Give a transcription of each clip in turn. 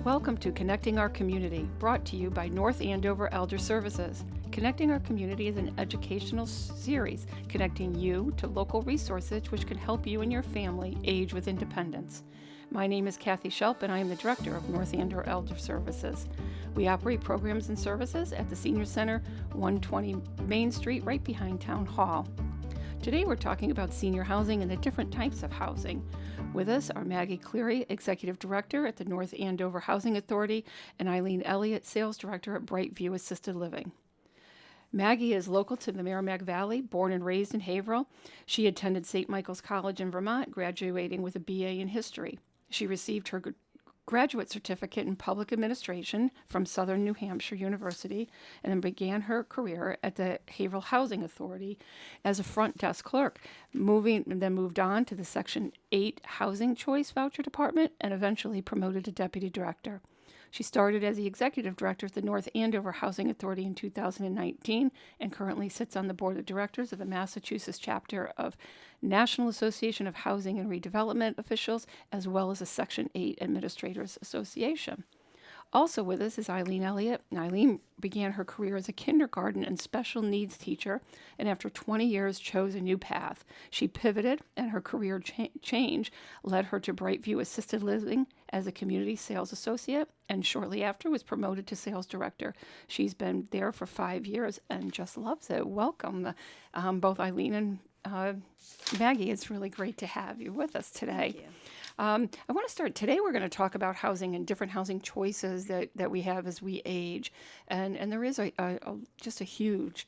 Welcome to Connecting Our Community, brought to you by North Andover Elder Services. Connecting Our Community is an educational series connecting you to local resources which can help you and your family age with independence. My name is Kathy Shelp, and I am the Director of North Andover Elder Services. We operate programs and services at the Senior Center, 120 Main Street, right behind Town Hall. Today we're talking about senior housing and the different types of housing. With us are Maggie Cleary, Executive Director at the North Andover Housing Authority, and Eileen Elliott, Sales Director at Brightview Assisted Living. Maggie is local to the Merrimack Valley, born and raised in Haverhill. She attended St. Michael's College in Vermont, graduating with a BA in History. She received her graduate certificate in public administration from Southern New Hampshire University and then began her career at the Haverhill Housing Authority as a front desk clerk, then moved on to the Section 8 Housing Choice Voucher Department and eventually promoted to Deputy Director. She started as the Executive Director at the North Andover Housing Authority in 2019 and currently sits on the Board of Directors of the Massachusetts chapter of National Association of Housing and Redevelopment Officials, as well as a Section 8 Administrators Association. Also with us is Eileen Elliott. Eileen began her career as a kindergarten and special needs teacher, and after 20 years chose a new path. She pivoted, and her career change led her to Brightview Assisted Living as a community sales associate, and shortly after was promoted to sales director. She's been there for 5 years and just loves it. Welcome, both Eileen and Maggie. It's really great to have you with us today. Thank you. I want to start today. We're going to talk about housing and different housing choices that we have as we age, and there is just a huge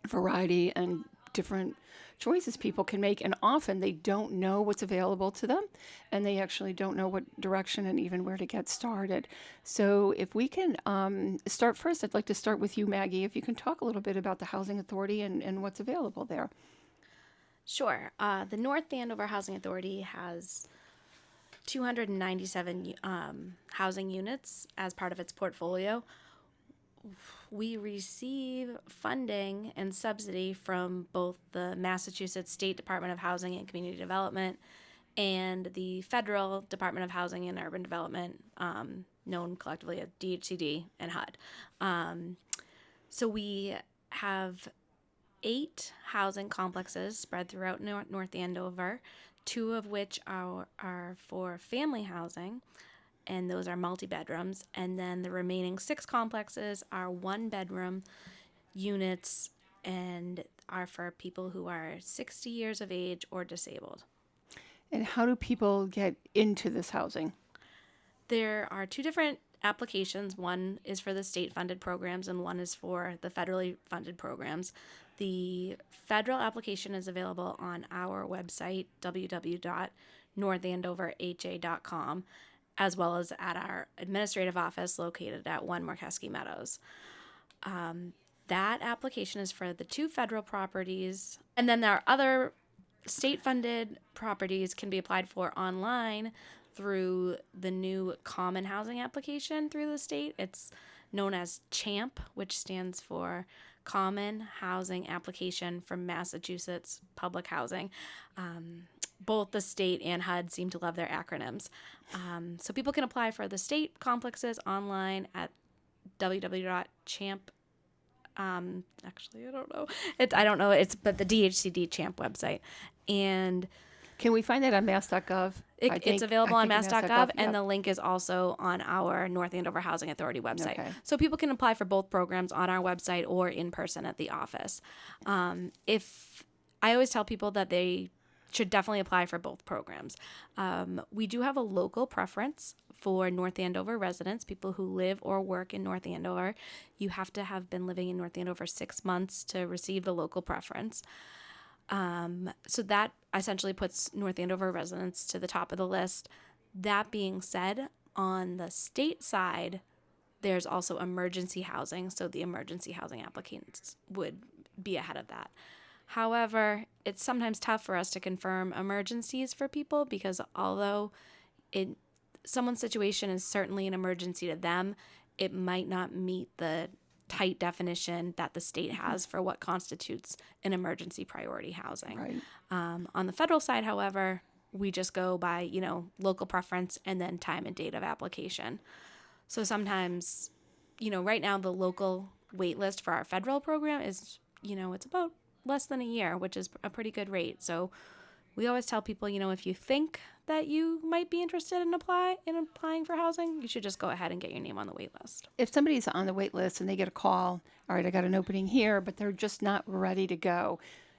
variety and different choices people can make, and often they don't know what's available to them, and they actually don't know what direction and even where to get started. So if we can start first, I'd like to start with you, Maggie. If you can talk a little bit about the Housing Authority and what's available there. Sure. The North Andover Housing Authority has 297 housing units as part of its portfolio. We receive funding and subsidy from both the Massachusetts State Department of Housing and Community Development and the Federal Department of Housing and Urban Development, known collectively as DHCD and HUD. So we have 8 housing complexes spread throughout North Andover, 2 of which are for family housing, and those are multi-bedrooms. And then the remaining 6 complexes are 1-bedroom units and are for people who are 60 years of age or disabled. And how do people get into this housing? There are 2 different applications. One is for the state-funded programs and one is for the federally funded programs. The federal application is available on our website, www.northandoverha.com, as well as at our administrative office located at 1 Morkeski Meadows. That application is for the 2 federal properties, and then there are other state-funded properties can be applied for online through the new Common Housing application through the state. It's known as CHAMP, which stands for Common Housing Application for Massachusetts Public Housing. Both the state and HUD seem to love their acronyms. So people can apply for the state complexes online at www.champ. Actually, I don't know. But the DHCD CHAMP website. And can we find that on mass.gov? It's available on mass.gov, yep. And the link is also on our North Andover Housing Authority website. Okay. So people can apply for both programs on our website or in person at the office. If I always tell people that they should definitely apply for both programs. We do have a local preference for North Andover residents, people who live or work in North Andover. You have to have been living in North Andover 6 months to receive the local preference. So that essentially puts North Andover residents to the top of the list. That being said, on the state side, there's also emergency housing, so the emergency housing applicants would be ahead of that. However, it's sometimes tough for us to confirm emergencies for people because although someone's situation is certainly an emergency to them, it might not meet the tight definition that the state has for what constitutes an emergency priority housing. Right. On the federal side, however, we just go by, local preference and then time and date of application. So sometimes, right now the local wait list for our federal program is, it's about less than a year, which is a pretty good rate. So we always tell people, if you think that you might be interested in applying for housing, you should just go ahead and get your name on the wait list. If somebody's on the wait list and they get a call, all right, I got an opening here, but they're just not ready to go,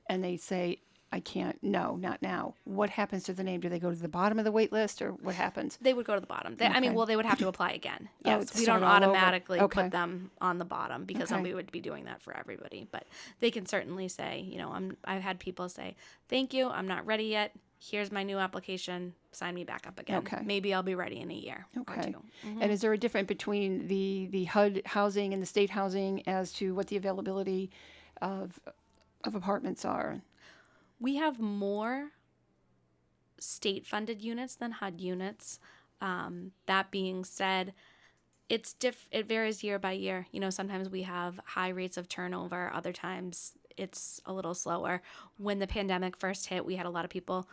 and they say, I can't, no, not now. What happens to the name? Do they go to the bottom of the wait list, or what happens? They would go to the bottom. They would have to apply again. Yes, we start don't all over. automatically Okay. put them on the bottom because then Okay. we would be doing that for everybody. But they can certainly say, I've had people say, thank you, I'm not ready yet. Here's my new application. Sign me back up again. Okay. Maybe I'll be ready in a year or Okay. 2. Mm-hmm. And is there a difference between the HUD housing and the state housing as to what the availability of apartments are? We have more state-funded units than HUD units. That being said, it varies year by year. Sometimes we have high rates of turnover. Other times it's a little slower. When the pandemic first hit, we had a lot of people,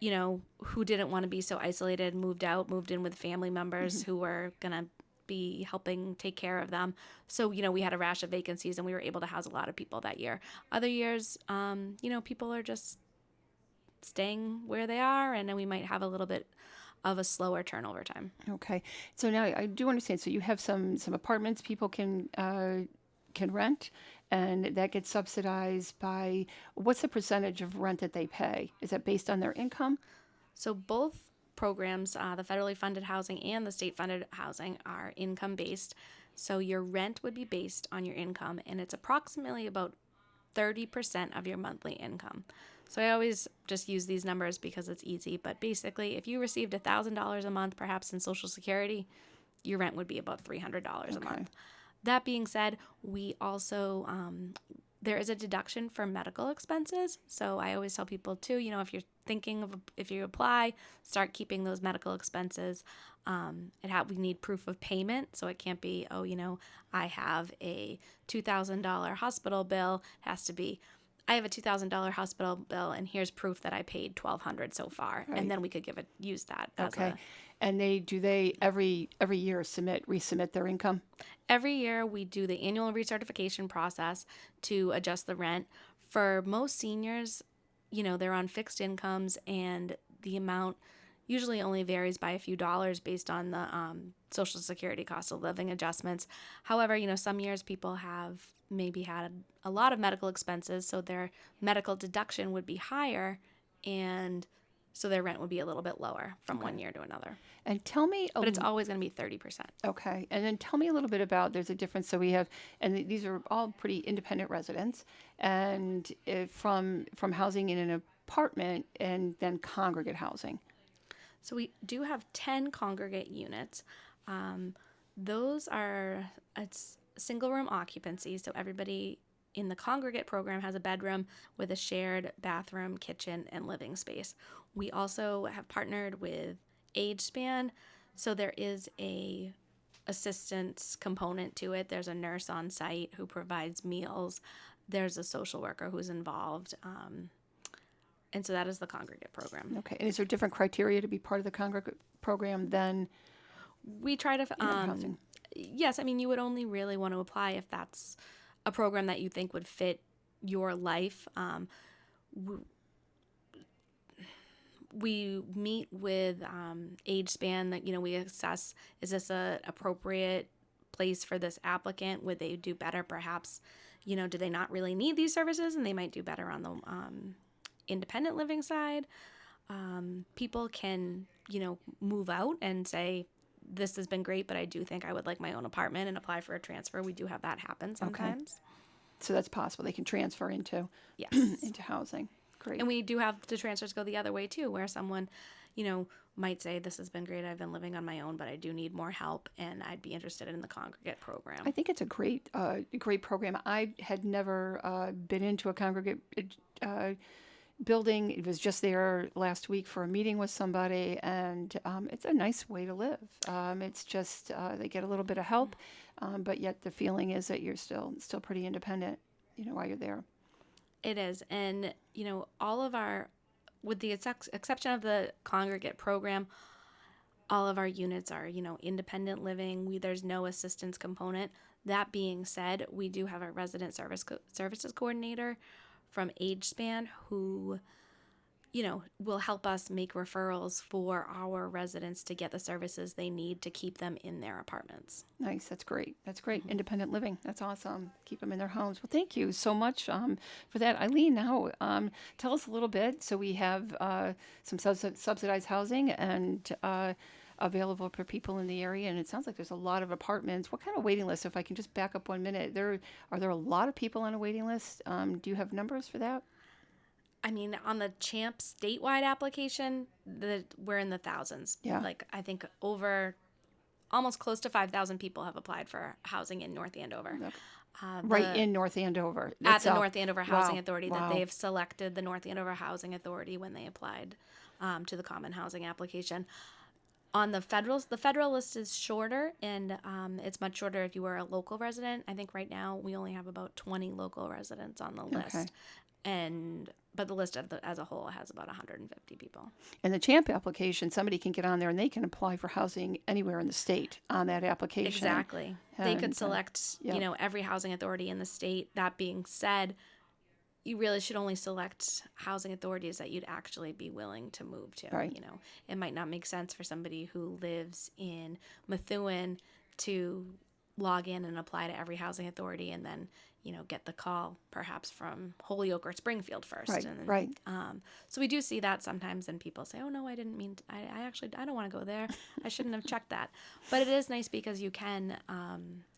who didn't want to be so isolated, moved in with family members who were going to be helping take care of them. So, we had a rash of vacancies and we were able to house a lot of people that year. Other years, people are just staying where they are, and then we might have a little bit of a slower turnover time. Okay. So now I do understand. So you have some apartments people can rent, and that gets subsidized by, what's the percentage of rent that they pay? Is that based on their income? So both programs, the federally funded housing and the state funded housing, are income based. So your rent would be based on your income, and it's approximately about 30% of your monthly income. So I always just use these numbers because it's easy. But basically, if you received $1,000 a month, perhaps in Social Security, your rent would be about $300 a month. That being said, we also, there is a deduction for medical expenses. So I always tell people too, if you're thinking of, if you apply, start keeping those medical expenses. We need proof of payment. So it can't be, I have a $2,000 hospital bill. It has to be, I have a $2,000 hospital bill, and here's proof that I paid $1,200 so far, Right. and then we could use that. Okay. And do they every year resubmit their income? Every year we do the annual recertification process to adjust the rent. For most seniors, they're on fixed incomes, and the amount usually only varies by a few dollars based on the Social Security cost of living adjustments. However, some years people have maybe had a lot of medical expenses, so their medical deduction would be higher, and so their rent would be a little bit lower from one year to another. And tell me, but it's always going to be 30%. Okay. And then tell me a little bit about, there's a difference. So we have, and these are all pretty independent residents, and from housing in an apartment and then congregate housing. So we do have 10 congregate units. Those are, it's single room occupancy. So everybody in the congregate program has a bedroom with a shared bathroom, kitchen, and living space. We also have partnered with Age Span. So there is a assistance component to it. There's a nurse on site who provides meals. There's a social worker who's involved. And so that is the congregate program. Okay. And is there different criteria to be part of the congregate program than we try to housing? Yes, you would only really want to apply if that's a program that you think would fit your life. We meet with Age Span that, we assess, is this a appropriate place for this applicant? Would they do better perhaps, do they not really need these services and they might do better on the independent living side? People can, move out and say, this has been great, but I do think I would like my own apartment, and apply for a transfer. We do have that happen sometimes. Okay. So that's possible. They can transfer into yes into housing. Great. And we do have the transfers go the other way too, where someone, might say, this has been great. I've been living on my own, but I do need more help, and I'd be interested in the congregate program. I think it's a great program. I had never been into a congregate building. It was just there last week for a meeting with somebody, and it's a nice way to live. It's just they get a little bit of help, but yet the feeling is that you're still pretty independent, while you're there. It is, and all of our, with the exception of the congregate program, all of our units are, independent living. There's no assistance component. That being said, we do have a resident services coordinator from AgeSpan who, will help us make referrals for our residents to get the services they need to keep them in their apartments. Nice. That's great. That's great. Independent living. That's awesome. Keep them in their homes. Well, thank you so much for that. Eileen, now tell us a little bit. So we have some subsidized housing and available for people in the area, and it sounds like there's a lot of apartments. What kind of waiting list? If I can just back up 1 minute, are there a lot of people on a waiting list? Do you have numbers for that? I mean, on the CHAMP statewide application, we're in the thousands. Yeah. Like, I think almost close to 5,000 people have applied for housing in North Andover. Okay. In North Andover. At the North Andover Housing Authority, Wow. that they've selected the North Andover Housing Authority when they applied to the Common Housing application. On the federal list is shorter, and it's much shorter if you were a local resident. I think right now we only have about 20 local residents on the list. But the list as a whole has about 150 people. And the CHAMP application, somebody can get on there and they can apply for housing anywhere in the state on that application. Exactly. They could select, every housing authority in the state. That being said, you really should only select housing authorities that you'd actually be willing to move to. Right. It might not make sense for somebody who lives in Methuen to log in and apply to every housing authority and then, get the call perhaps from Holyoke or Springfield first. Right, and then, right. So we do see that sometimes, and people say, oh, no, I didn't mean to, I don't want to go there. I shouldn't have checked that. But it is nice because you can,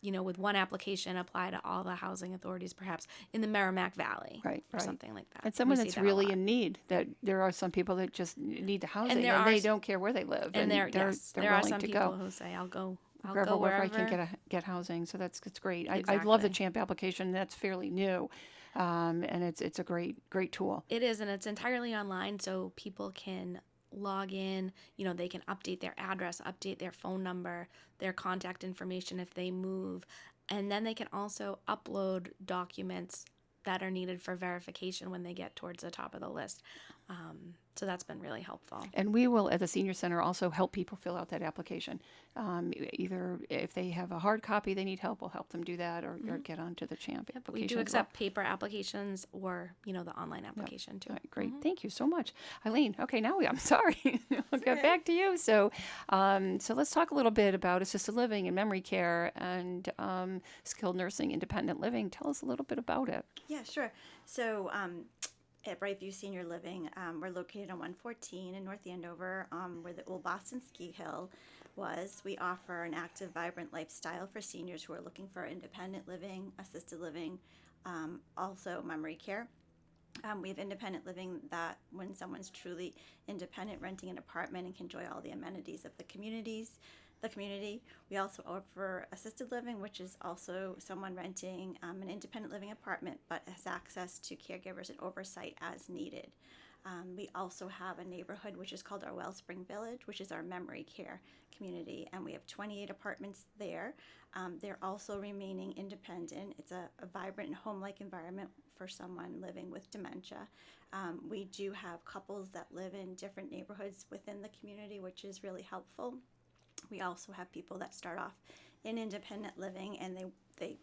with one application, apply to all the housing authorities, perhaps in the Merrimack Valley or something like that. And someone that's really in need, that there are some people that just need the housing and they don't care where they live. And there are some people go. who say, I'll go wherever I can get housing. So that's great. Exactly. I love the CHAMP application. That's fairly new, and it's a great tool. It is, and it's entirely online, so people can log in. They can update their address, update their phone number, their contact information if they move, and then they can also upload documents that are needed for verification when they get towards the top of the list. So that's been really helpful. And we will, at the Senior Center, also help people fill out that application. Either if they have a hard copy they need help, we'll help them do that, or get onto the CHAMP application. But we do accept paper applications or, the online application too. Right, great. Thank you so much. Eileen, okay, now I'm sorry. We'll get back to you. So let's talk a little bit about assisted living and memory care and skilled nursing, independent living. Tell us a little bit about it. Yeah, sure. So at Brightview Senior Living, we're located on 114 in North Andover, where the old Boston Ski Hill was. We offer an active, vibrant lifestyle for seniors who are looking for independent living, assisted living, also memory care. We have independent living, that when someone's truly independent, renting an apartment and can enjoy all the amenities of the community. We also offer assisted living, which is also someone renting an independent living apartment but has access to caregivers and oversight as needed. We also have a neighborhood which is called our Wellspring Village, which is our memory care community, and we have 28 apartments there. They're also remaining independent. It's a vibrant and home-like environment for someone living with dementia. We do have couples that live in different neighborhoods within the community, which is really helpful. We also have people that start off in independent living and they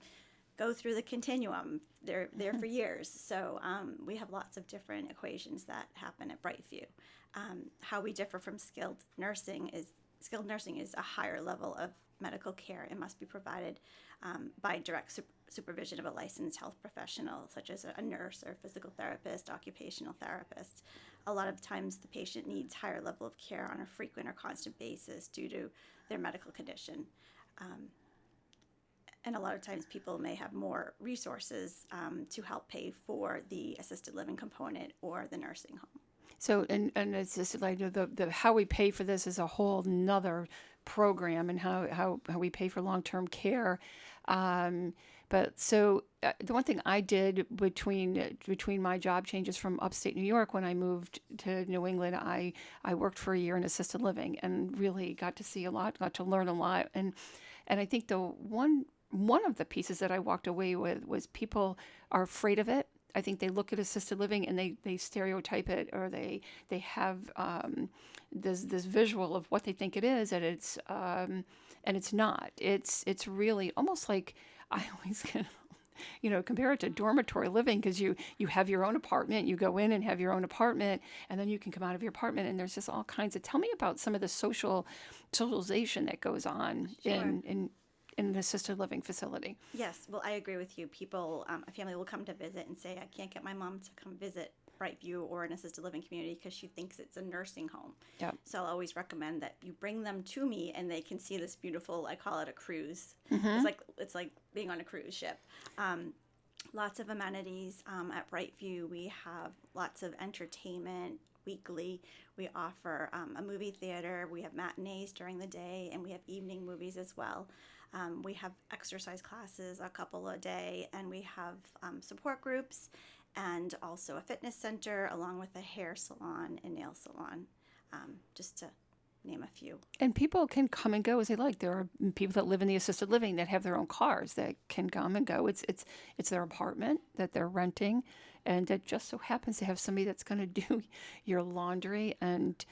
go through the continuum. They're there for years. So we have lots of different equations that happen at Brightview. How we differ from skilled nursing is a higher level of medical care and must be provided by direct supervision of a licensed health professional, such as a nurse or physical therapist, occupational therapist. A lot of times the patient needs higher level of care on a frequent or constant basis due to their medical condition. And a lot of times people may have more resources to help pay for the assisted living component or the nursing home. So, and it's just like the how we pay for this is a whole nother program, and how we pay for long-term care. But so the one thing I did between my job changes from upstate New York, when I moved to New England, I worked for a year in assisted living and really got to see a lot, got to learn a lot. And I think the one of the pieces that I walked away with was people are afraid of it. I think they look at assisted living and they stereotype it, or they have this visual of what they think it is, and it's not. It's really almost like, I always compare it to dormitory living, because you have your own apartment, you go in and have your own apartment, and then you can come out of your apartment, and there's just all kinds of. Tell me about some of the socialization that goes on in an assisted living facility. Yes, well, I agree with you. People, a family will come to visit and say, I can't get my mom to come visit Brightview or an assisted living community because she thinks it's a nursing home. Yep. So I'll always recommend that you bring them to me and they can see this beautiful, I call it a cruise. It's like being on a cruise ship. Lots of amenities at Brightview. We have lots of entertainment weekly. We offer a movie theater. We have matinees during the day, and we have evening movies as well. We have exercise classes a couple a day, and we have support groups, and also a fitness center, along with a hair salon and nail salon, just to name a few. And people can come and go as they like. There are people that live in the assisted living that have their own cars that can come and go. It's their apartment that they're renting, and that just so happens to have somebody that's going to do your laundry and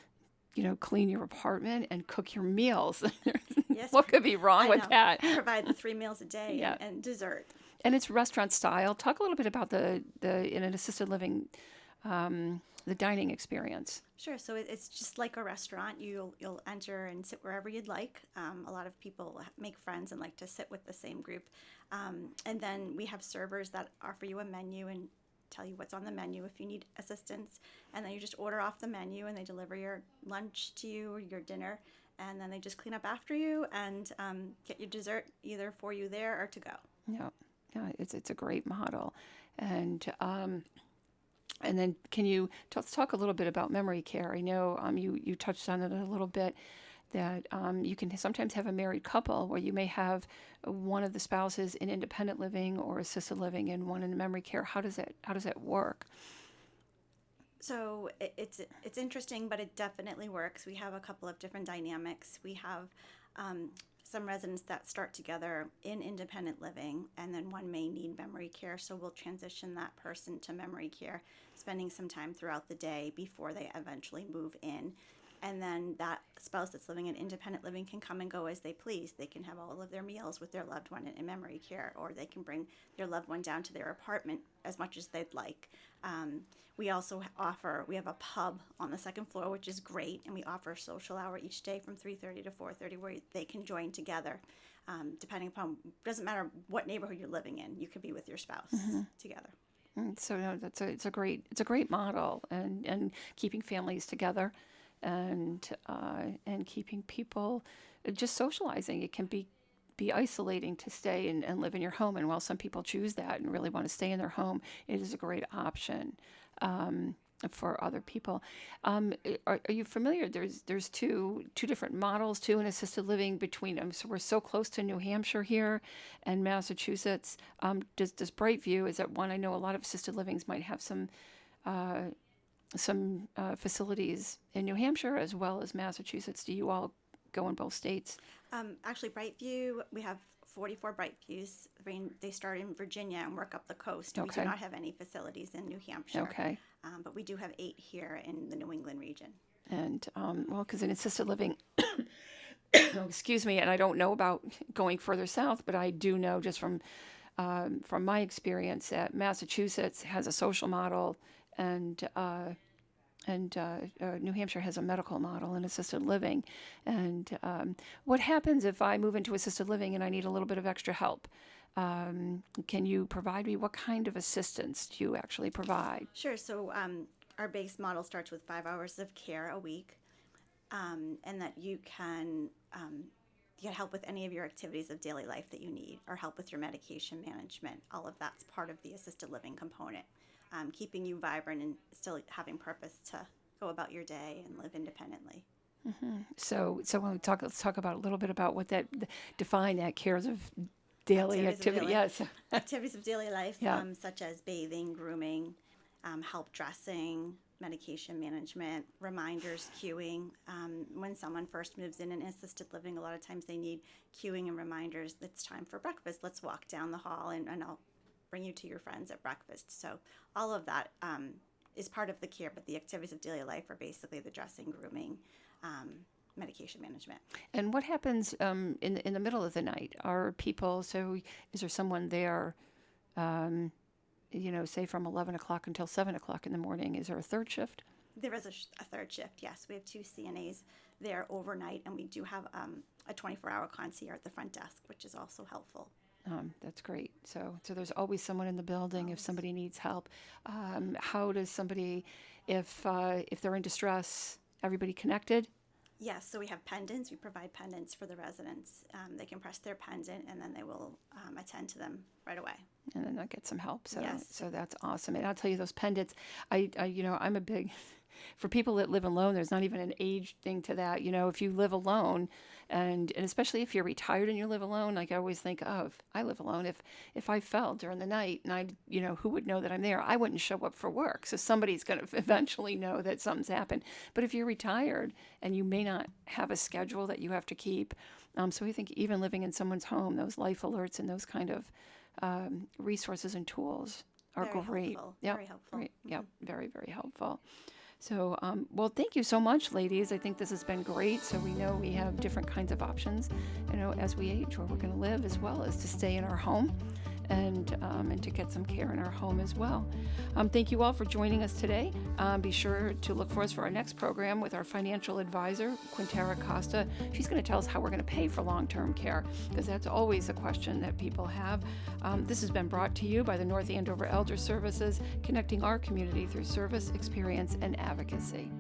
clean your apartment and cook your meals. Yes, what could be wrong with that? Provide the 3 meals a day and dessert. And it's restaurant style. Talk a little bit about the in an assisted living, the dining experience. Sure. So it's just like a restaurant. You'll enter and sit wherever you'd like. A lot of people make friends and like to sit with the same group. And then we have servers that offer you a menu and tell you what's on the menu if you need assistance. And then you just order off the menu and they deliver your lunch to you or your dinner. And then they just clean up after you and get your dessert either for you there or to go. Yeah, it's a great model. And then can you let's talk a little bit about memory care? I know you touched on it a little bit, that you can sometimes have a married couple where you may have one of the spouses in independent living or assisted living and one in memory care. How does that work? So it's interesting, but it definitely works. We have a couple of different dynamics. We have some residents that start together in independent living, and then one may need memory care, so we'll transition that person to memory care, spending some time throughout the day before they eventually move in. And then that spouse that's living in independent living can come and go as they please. They can have all of their meals with their loved one in memory care, or they can bring their loved one down to their apartment as much as they'd like. We also we have a pub on the second floor, which is great, and we offer a social hour each day from 3:30 to 4:30 where they can join together, depending upon, doesn't matter what neighborhood you're living in, you could be with your spouse together. So no, it's a great model, and keeping families together, and keeping people just socializing. It can be isolating to stay and live in your home, and while some people choose that and really want to stay in their home, it is a great option for other people. Are you familiar? There's two different models too in assisted living between them. So we're so close to New Hampshire here and Massachusetts. Does Brightview, is that one? I know a lot of assisted livings might have some facilities in New Hampshire as well as Massachusetts. Do you all go in both states? Actually, Brightview, we have 44 Brightviews. They start in Virginia and work up the coast. Okay. We do not have any facilities in New Hampshire. Okay. But we do have 8 here in the New England region. And, because in assisted living, excuse me, and I don't know about going further south, but I do know just from my experience that Massachusetts has a social model, and New Hampshire has a medical model in assisted living. And what happens if I move into assisted living and I need a little bit of extra help? Can you provide me? What kind of assistance do you actually provide? Sure. So our base model starts with 5 hours of care a week, and that you can get help with any of your activities of daily life that you need, or help with your medication management. All of that's part of the assisted living component. Keeping you vibrant and still having purpose to go about your day and live independently. Mm-hmm. So when let's talk about a little bit about what that define that cares of daily activity. Yes, activities of daily life, yeah. Such as bathing, grooming, help dressing, medication management, reminders, cueing. When someone first moves in assisted living, a lot of times they need cueing and reminders. It's time for breakfast. Let's walk down the hall, and I'll bring you to your friends at breakfast. So all of that is part of the care, but the activities of daily life are basically the dressing, grooming, medication management. And what happens in the middle of the night? Are people, so is there someone there, say from 11 o'clock until 7 o'clock in the morning? Is there a third shift? There is a third shift, yes. We have 2 CNAs there overnight, and we do have a 24-hour concierge at the front desk, which is also helpful. That's great. So there's always someone in the building if somebody needs help. How does somebody, if they're in distress, everybody connected? Yes, so we have pendants. We provide pendants for the residents. They can press their pendant, and then they will attend to them right away. And then they'll get some help. So, Yes. so that's awesome. And I'll tell you, those pendants, I'm a big, for people that live alone, there's not even an age thing to that. If you live alone, and especially if you're retired and you live alone, like I always think of, I live alone. If I fell during the night and who would know that I'm there? I wouldn't show up for work. So somebody's going to eventually know that something's happened. But if you're retired and you may not have a schedule that you have to keep, so I think even living in someone's home, those life alerts and those kind of resources and tools are Very great. helpful. Yep. Very helpful. Right. Yep. Very, very helpful. So, well, thank you so much, ladies. I think this has been great. So we know we have different kinds of options, as we age, where we're going to live, as well as to stay in our home and to get some care in our home as well. Thank you all for joining us today. Be sure to look for us for our next program with our financial advisor, Quintera Costa. She's going to tell us how we're going to pay for long-term care, because that's always a question that people have. This has been brought to you by the North Andover Elder Services, connecting our community through service, experience, and advocacy.